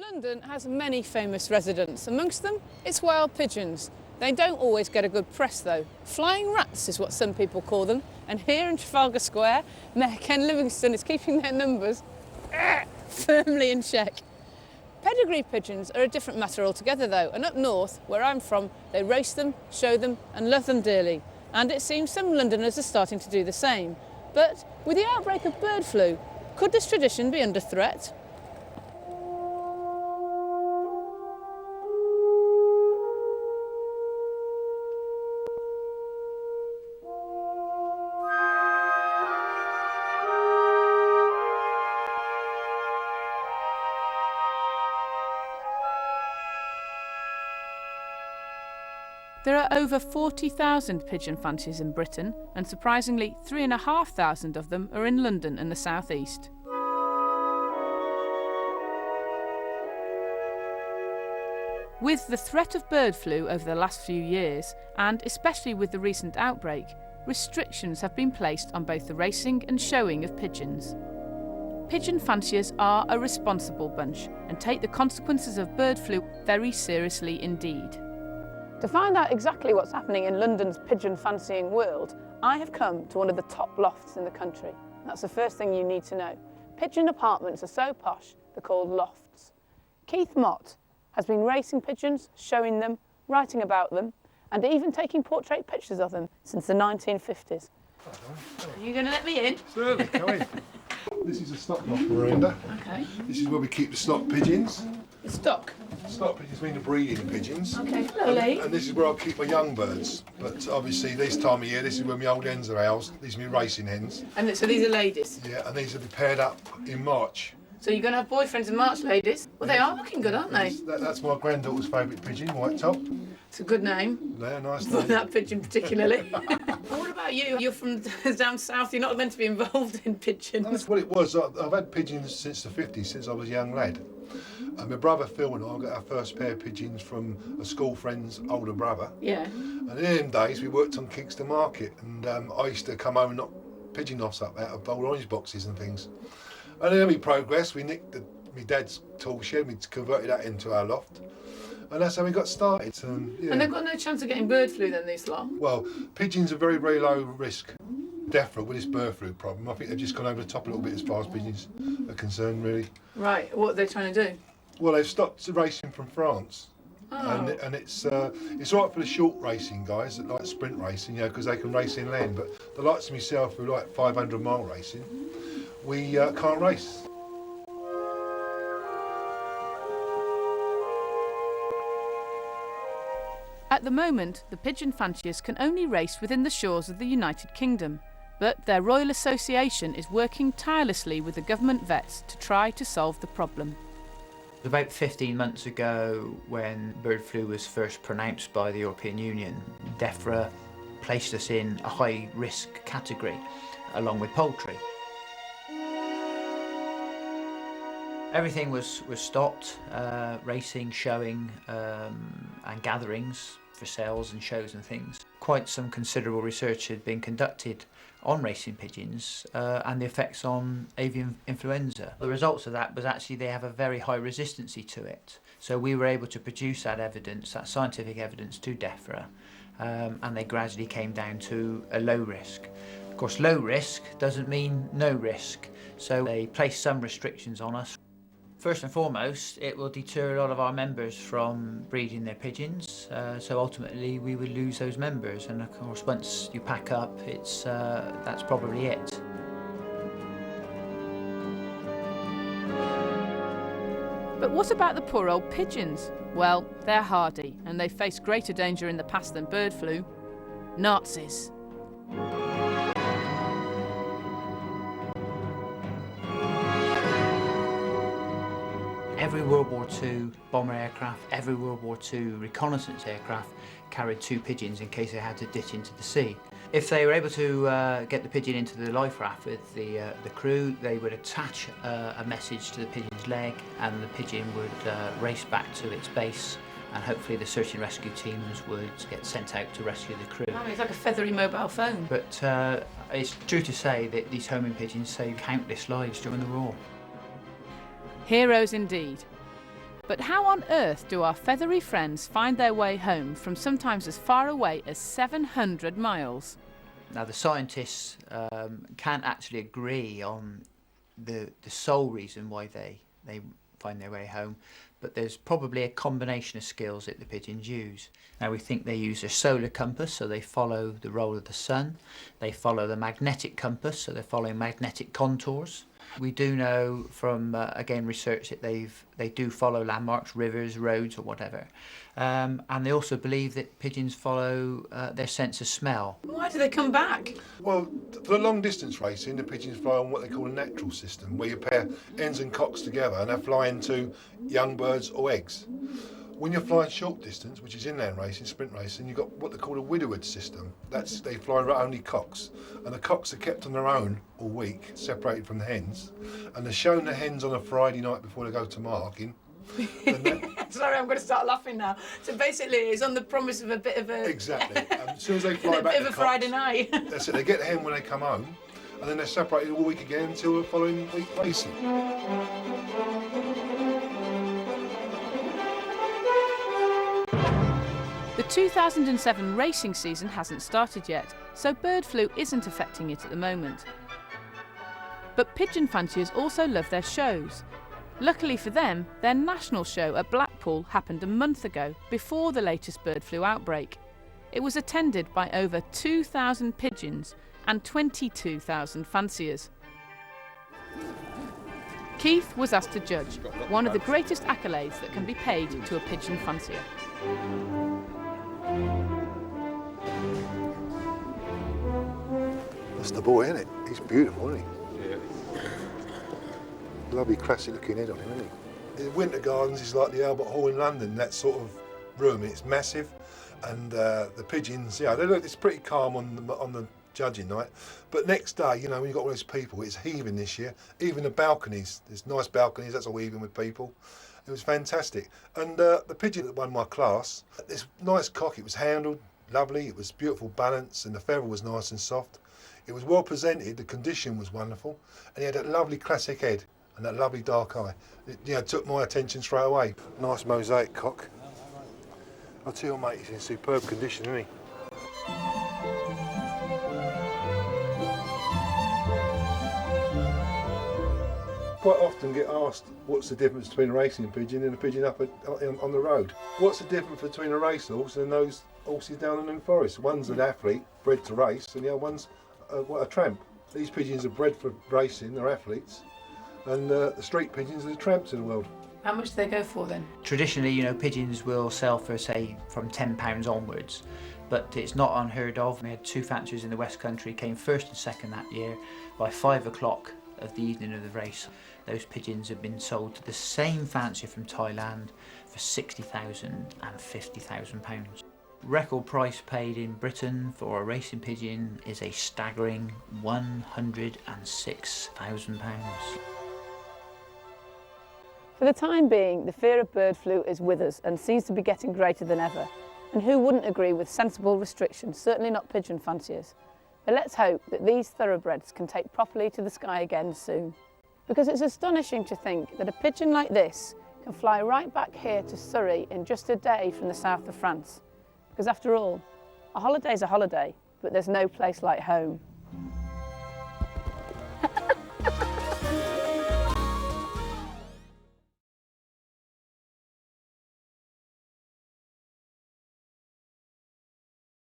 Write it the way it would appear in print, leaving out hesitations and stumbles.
London has many famous residents. Amongst them, its wild pigeons. They don't always get a good press though. Flying rats is what some people call them. And here in Trafalgar Square, Mayor Ken Livingstone is keeping their numbers firmly in check. Pedigree pigeons are a different matter altogether though. And up north, where I'm from, they race them, show them and love them dearly. And it seems some Londoners are starting to do the same. But with the outbreak of bird flu, could this tradition be under threat? There are over 40,000 pigeon fanciers in Britain, and surprisingly 3,500 of them are in London and the South East. With the threat of bird flu over the last few years, and especially with the recent outbreak, restrictions have been placed on both the racing and showing of pigeons. Pigeon fanciers are a responsible bunch and take the consequences of bird flu very seriously indeed. To find out exactly what's happening in London's pigeon fancying world, I have come to one of the top lofts in the country. That's the first thing you need to know. Pigeon apartments are so posh, they're called lofts. Keith Mott has been racing pigeons, showing them, writing about them, and even taking portrait pictures of them since the 1950s. Are you going to let me in? Certainly, come in. This is a stock loft veranda. Okay. This is where we keep the stock pigeons. The stock? Stock pigeons mean the breeding pigeons. Okay, lovely. And this is where I keep my young birds. But obviously this time of year, this is where my old hens are housed. These are my racing hens. And so these are ladies? Yeah, and these will be paired up in March. So you're going to have boyfriends in March, ladies? Well, they are looking good, aren't they? That's my granddaughter's favourite pigeon, white top. It's a good name. Yeah, nice For name. that pigeon particularly. What about you? You're from down south, you're not meant to be involved in pigeons. That's what it was. I've had pigeons since the 50s, since I was a young lad. And my brother Phil and I got our first pair of pigeons from a school friend's older brother. Yeah. And in them days we worked on Kingston Market, and I used to come home and knock pigeon offs up out of old orange boxes and things. And then we progressed, we nicked my dad's tool shed, we converted that into our loft. And that's how we got started. Yeah. And they've got no chance of getting bird flu then, these lot? Well, pigeons are very, very low risk. Definitely with this bird flu problem. I think they've just gone over the top a little bit as far as pigeons are concerned, really. Right, what are they trying to do? Well, they've stopped racing from France. Oh. And it's all right for the short racing guys that like sprint racing, you know, because they can race inland. But the likes of myself who like 500-mile racing, we can't race. At the moment, the pigeon fanciers can only race within the shores of the United Kingdom, but their Royal Association is working tirelessly with the government vets to try to solve the problem. About 15 months ago, when bird flu was first pronounced by the European Union, DEFRA placed us in a high-risk category, along with poultry. Everything was stopped, racing, showing and gatherings for sales and shows and things. Quite some considerable research had been conducted on racing pigeons and the effects on avian influenza. The results of that was actually they have a very high resistancy to it. So we were able to produce that evidence, that scientific evidence to DEFRA, and they gradually came down to a low risk. Of course, low risk doesn't mean no risk, so they placed some restrictions on us. First and foremost, it will deter a lot of our members from breeding their pigeons, so ultimately we would lose those members, and of course once you pack up, that's probably it. But what about the poor old pigeons? Well, they're hardy, and they've faced greater danger in the past than bird flu. Nazis. Every World War II bomber aircraft, every World War II reconnaissance aircraft carried 2 pigeons in case they had to ditch into the sea. If they were able to get the pigeon into the life raft with the crew, they would attach a message to the pigeon's leg, and the pigeon would race back to its base, and hopefully the search and rescue teams would get sent out to rescue the crew. Oh, it's like a feathery mobile phone. But it's true to say that these homing pigeons saved countless lives during the war. Heroes indeed. But how on earth do our feathery friends find their way home from sometimes as far away as 700 miles? Now the scientists can't actually agree on the sole reason why they find their way home, but there's probably a combination of skills that the pigeons use. Now we think they use a solar compass, so they follow the roll of the sun. They follow the magnetic compass, so they're following magnetic contours. We do know from, again, research that they do follow landmarks, rivers, roads or whatever. And they also believe that pigeons follow their sense of smell. Why do they come back? Well, for the long distance racing, the pigeons fly on what they call a natural system, where you pair hens and cocks together and they fly into young birds or eggs. When you're flying short distance, which is inland racing, sprint racing, you've got what they call a widowed system. That's they fly only cocks, and the cocks are kept on their own all week, separated from the hens, and they're shown the hens on a Friday night before they go to marking. Sorry, I'm going to start laughing now. So basically, it's on the promise of a bit of a... Exactly. As soon as they fly back, a bit of a Friday night. That's it. They get the hen when they come home, and then they're separated all week again until the following week racing. The 2007 racing season hasn't started yet, so bird flu isn't affecting it at the moment. But pigeon fanciers also love their shows. Luckily for them, their national show at Blackpool happened a month ago, before the latest bird flu outbreak. It was attended by over 2,000 pigeons and 22,000 fanciers. Keith was asked to judge, one of the greatest accolades that can be paid to a pigeon fancier. That's the boy, isn't it? He's beautiful, isn't he? Yeah. Lovely classic looking head on him, isn't he? The Winter Gardens is like the Albert Hall in London, that sort of room. It's massive, and the pigeons, yeah, they look. It's pretty calm on the judging night. But next day, you know, when you've got all those people, it's heaving this year. Even the balconies, there's nice balconies. That's all heaving with people. It was fantastic. And the pigeon that won my class, this nice cock. It was handled lovely. It was beautiful balance, and the feather was nice and soft. It was well presented, the condition was wonderful, and he had that lovely classic head and that lovely dark eye. It, you know, took my attention straight away. Nice mosaic cock. I'll tell you what, mate, he's in superb condition, isn't he? Quite often get asked what's the difference between a racing pigeon and a pigeon up on the road. What's the difference between a racehorse and those horses down in the forest? One's an athlete, bred to race, and the other one's a tramp. These pigeons are bred for racing, they're athletes, and the street pigeons are the tramps in the world. How much do they go for then? Traditionally, you know, pigeons will sell for, say, from £10 onwards, but it's not unheard of. We had 2 fanciers in the West Country, came first and second that year. By 5 o'clock of the evening of the race, those pigeons have been sold to the same fancier from Thailand for £60,000 and £50,000. Record price paid in Britain for a racing pigeon is a staggering £106,000. For the time being, the fear of bird flu is with us and seems to be getting greater than ever. And who wouldn't agree with sensible restrictions, certainly not pigeon fanciers. But let's hope that these thoroughbreds can take properly to the sky again soon. Because it's astonishing to think that a pigeon like this can fly right back here to Surrey in just a day from the south of France. Because after all, a holiday's a holiday, but there's no place like home.